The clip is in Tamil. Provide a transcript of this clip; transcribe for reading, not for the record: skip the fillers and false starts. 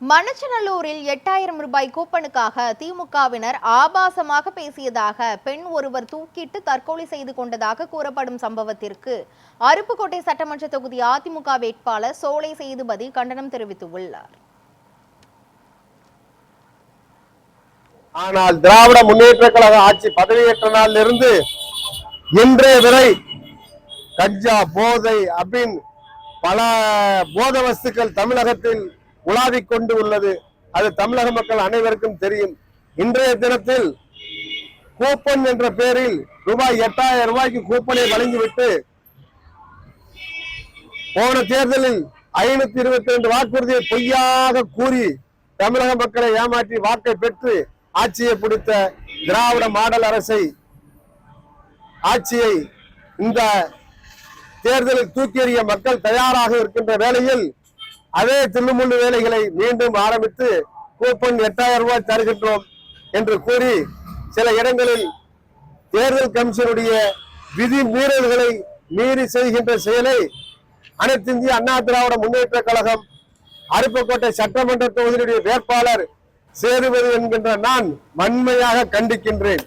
மணச்சநல்லூரில் 8000 ரூபாய் கூப்பனுக்காக திமுகவினர் ஆபாசமாக பேசியதாக பெண் ஒருவர் தூக்கிட்டு தற்கொலை செய்து கொண்டதாக கூறப்படும் சம்பவத்திற்கு அருப்புக்கோட்டை சட்டமன்ற தொகுதி அதிமுக வேட்பாளர் சோலை சேதுபதி கண்டனம் தெரிவித்துள்ளார். ஆனால் திராவிட முன்னேற்ற கழக ஆட்சி பதவியேற்ற நாளிலிருந்து இன்றைய வரை கஞ்சா, போதை அப்படின்னு பல போத வஸ்துக்கள் தமிழகத்தில் உலாவிக் கொண்டு உள்ளது. அது தமிழக மக்கள் அனைவருக்கும் தெரியும். இன்றைய தினத்தில் கூப்பன் என்ற பெயரில் ரூபாய் 8000 ரூபாய்க்கு கூப்பனை வழங்கிவிட்டு போன தேர்தலில் 522 வாக்குறுதியை பொய்யாக கூறி தமிழக மக்களை ஏமாற்றி வாக்கை பெற்று ஆட்சியை பிடித்த திராவிட மாடல் அரசை ஆட்சியை இந்த தேர்தலில் தூக்கி எறிய மக்கள் தயாராக இருக்கின்ற வேளையில் அதே தில்லுமுள்ளு வேலைகளை மீண்டும் ஆரம்பித்து கூப்பன் 8000 ரூபாய் தருகின்றோம் என்று கூறி சில இடங்களில் தேர்தல் கமிஷனுடைய விதி மீறல்களை மீறி செய்கின்ற செயலை அனைத்து இந்திய அண்ணா திராவிட முன்னேற்ற கழகம் அருப்புக்கோட்டை சட்டமன்ற தொகுதியினுடைய வேட்பாளர் சேதுபதி என்கின்ற நான் வன்மையாக கண்டிக்கின்றேன்.